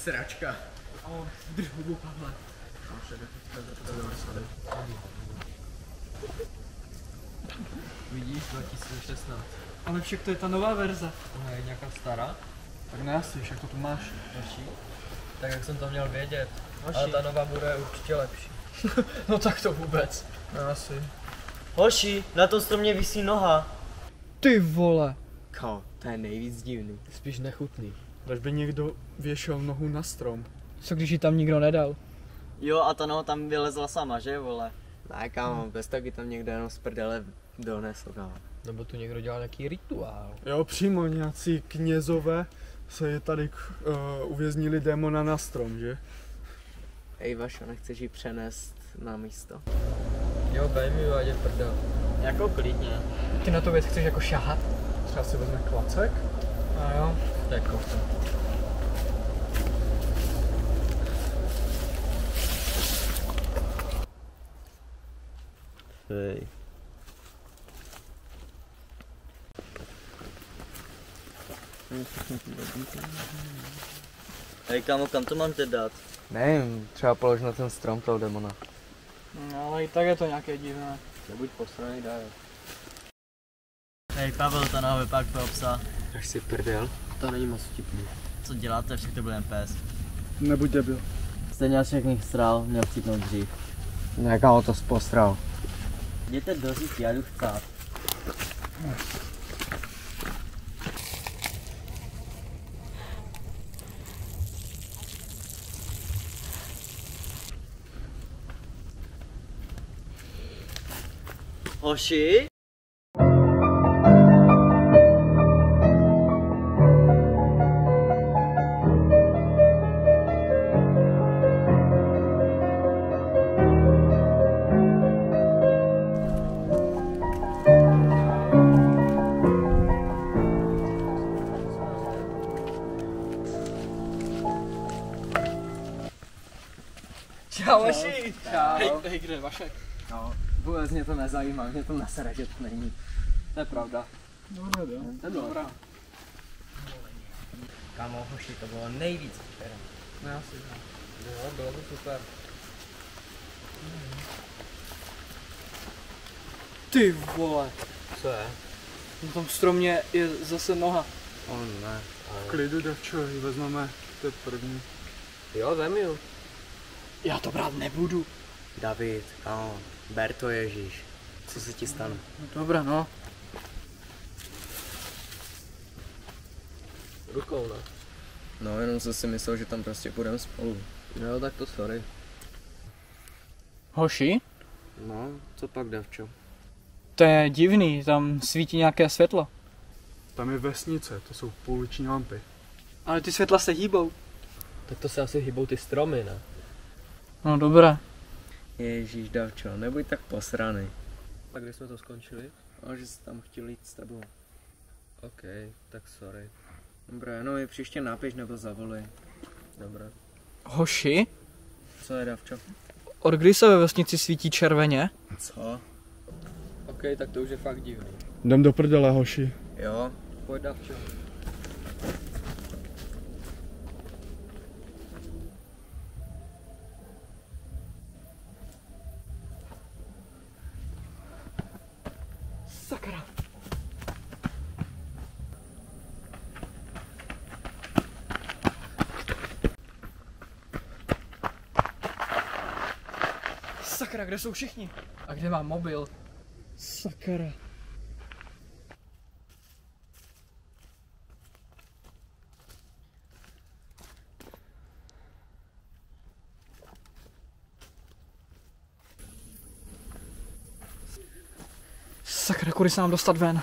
Sračka. Drž hubu, Pavle. Vidíš, 2016. Ale však to je ta nová verze. Ona je nějaká stará? Tak ne asi, však to tu máš. Lepší? Tak jak jsem to měl vědět. Hoši. Ale ta nová bude určitě lepší. No tak to vůbec. Ne asi. Hoši, na tom stromě visí noha. Ty vole. Kámo, to je nejvíc divný. Spíš nechutný. Proč by někdo věšel nohu na strom? Co když ji tam nikdo nedal? Jo, a ta noha tam vylezla sama, že vole? Ne, kámo, bez taky tam někdo jenom z prdele donesl, kámo. Nebo tu někdo dělal nějaký rituál. Jo, přímo nějací knězové se je tady uvěznili démona na strom, že? Hej Vašo, nechceš ji přenést na místo? Jo, bej mi, ať je prdel. Jako klidně. Ty na tu věc chceš jako šahat? Třeba si vezme klacek? A jo. Tak to. Hej. Hej kámo, kam to mám teď dát? Nevím, třeba polož na ten strom toho demona. No, ale i tak je to nějaké divné. Nebuď posranej, daj. Hej Pavel, ta noha vypadá pro psa. Až si prdel. To není moc vtipný. Co děláte, však to byl jen pes. Nebuď debil. Stejně až všechny sral, měl chcípnout dřív. Ne, kámo, to spostral. Jděte do říct, já jdu chcát. Hoši? Čau, Vaši. Čau. Hej, kde je Vašek? No, vůbec mě to nezajímá, mě to nasere, že to není. To je pravda. To bylo Dobrá. Kámo, hoši, to bylo nejvíc super. Ne, asi ne. Jo, bylo to super. Ty vole. Co je? Na tom stromě je zase noha. On ne. Klidu, devčo, ji vezmeme, to je první. Jo, vem ju. Já to brát nebudu. David, kámo, ber to Ježíš. Co se ti stane? No dobrá, no. Rukou, ne? No, jenom jsem si myslel, že tam prostě půjdeme spolu. Jo, tak to sorry. Hoši? No, co pak, devčo? To je divný, tam svítí nějaké světlo. Tam je vesnice, to jsou pouliční lampy. Ale ty světla se hýbou. Tak to se asi hýbou ty stromy, ne? No dobré. Ježíš, davčo, nebuď tak posraný. Tak kdy jsme to skončili? A že jsi tam chtěl jít s tebou. OK, tak sorry. Dobré, no mi příště napiš nebo zavolej. Dobré. Hoši? Co je, davčo? Od kdy se ve vesnici svítí červeně? Co? OK, tak to už je fakt divný. Jdem do prdele, hoši. Jo? Pojď davčo. Sakra. Sakra, kde jsou všichni? A kde mám mobil? Sakra. Sakra, kudy se nám dostat ven?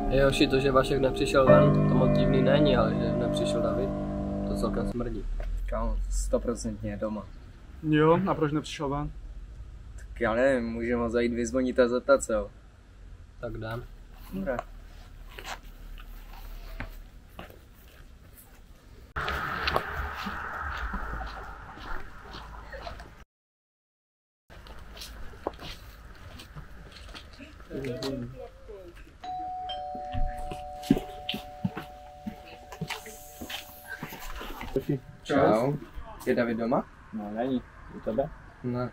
Joši, to, že Vašek nepřišel ven, to moc divný není, ale že nepřišel David, to celkem smrdí. Kámo, 100% je doma. Jo, a proč nepřišel ven? Tak já nevím, můžeme ho zajít vyzvonit a zeptat se ho. Tak dám. Dobré. Čau. Je David doma? No, není. U tebe? Ne.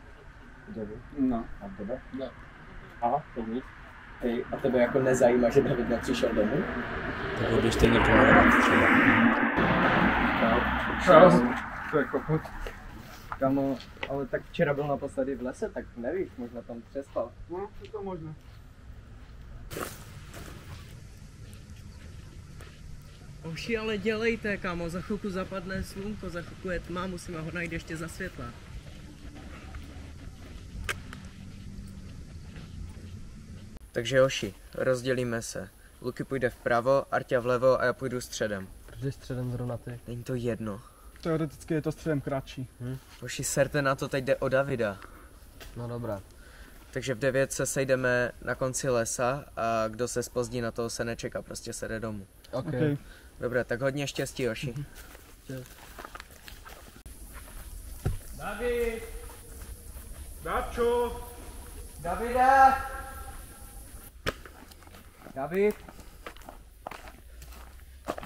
U tebe. No. A u tebe? Ne. Aha, to nic. Hej, a tebe jako nezajímá, že David nepřišel domů? Tak ho běžte někdo hledat třeba. Čau. To je kokot. Kamo, ale tak včera byl naposledy v lese, tak nevíš, možná tam přespal. No, je to možné. Uši, ale dělejte, kámo, za chvilku zapadne slunko, za chvilku je tma, musíme ho najít ještě za světla. Takže Joši, rozdělíme se. Luky půjde vpravo, Arťa vlevo a já půjdu středem. Protože středem zrovna ty. Není to jedno. Teoreticky je to středem kratší. Joši, serte na to, teď jde o Davida. No dobrá. Takže v 9 se sejdeme na konci lesa a kdo se zpozdí, na toho se nečeká, prostě se jde domů. OK. Okay. Dobré, tak hodně štěstí, Joši. David! Dáčo! Davide! David!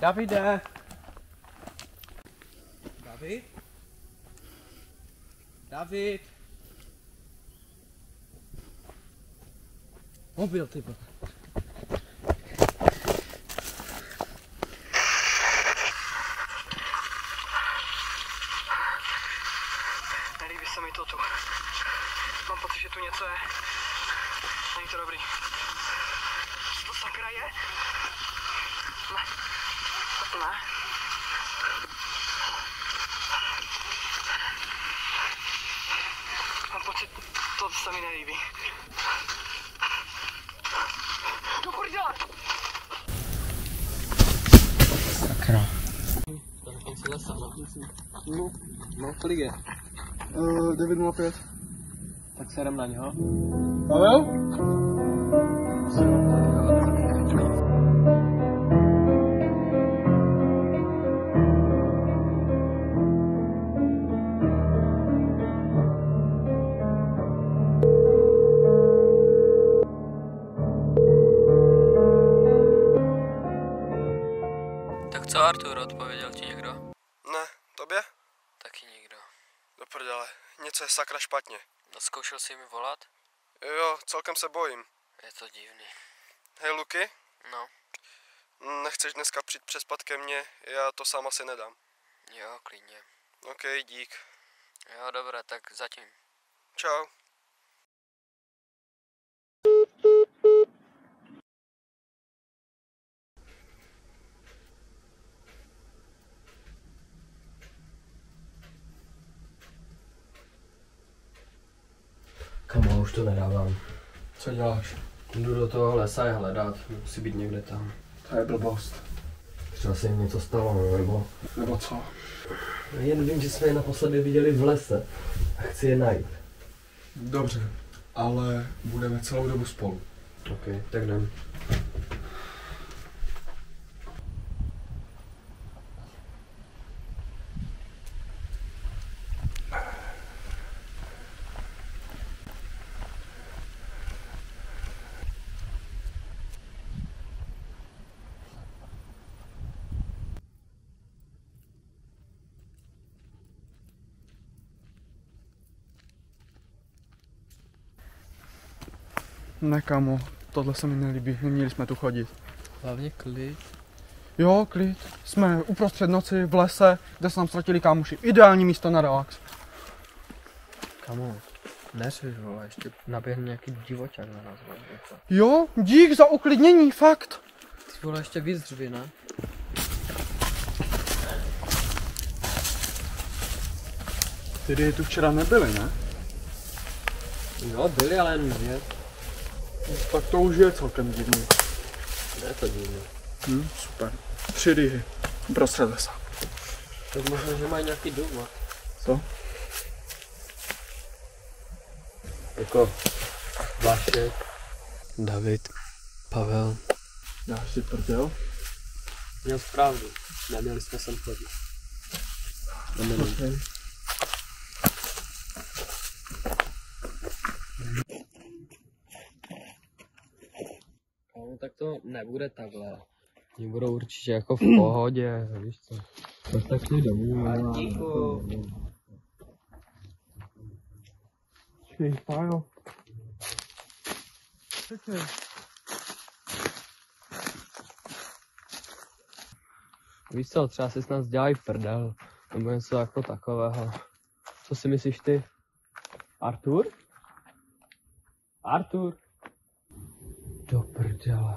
Davide! David? David! Mobil, ty vole. Nelíbí se mi to tu. Mám pocit, že tu něco je. Není to dobrý. Co to sakra je? Ne. Ne. Mám pocit, to se mi nelíbí. Do prdele! To na konci lesa, no. No, kolik je? 9:05. Tak serem na něho. Pavel? Tak co, Artur, odpověděl ti někdo? Ne, tobě? Taky nikdo. Do prdele, něco je sakra špatně. No, zkoušel jsi mi volat? Jo, celkem se bojím. Je to divný. Hej Luky, No, nechceš dneska přijít přespat ke mně? Já to sám asi nedám. jo, klidně. OK, dík. Jo, dobré, tak zatím. Čau. Kamo, už to nedávám. Co děláš? Jdu do toho lesa je hledat, musí být někde tam. To je blbost. Třeba se jim něco stalo, nebo... Nebo co? Jen vím, že jsme je naposledy viděli v lese a chci je najít. Dobře, ale budeme celou dobu spolu. OK, tak jdem. Ne, kámo, tohle se mi nelíbí, neměli jsme tu chodit. Hlavně klid. Jo, klid. Jsme uprostřed noci v lese, kde se nám ztratili kámoši. Ideální místo na relax. Kamo, neřeš, vole, ještě naběhne nějaký divočák na nás, vole, něco. Jo, dík za uklidnění, fakt. Ty vole, ještě víc dřví, ne? Tedy tu včera nebyli, ne? Jo, byli, ale jen dvě. Tak to už je celkem divný. Je to divné. Super. 3 rýhy. Uprostřed lesa. Tak možná, že mají nějaký dům, a? Co? Jako Vašek, David, Pavel. Dáš si prdel? Měl pravdu. Neměli jsme sem chodit. Okay. No tak to nebude takhle. Oni budou určitě jako v pohodě, víš co. Tak šli domů. Díku. Počkej, Pájo. Počkej. Víš co, třeba si s nás dělají prdel. Nebo něco jako takového. Co si myslíš ty? Artur? Artur? Do prdele.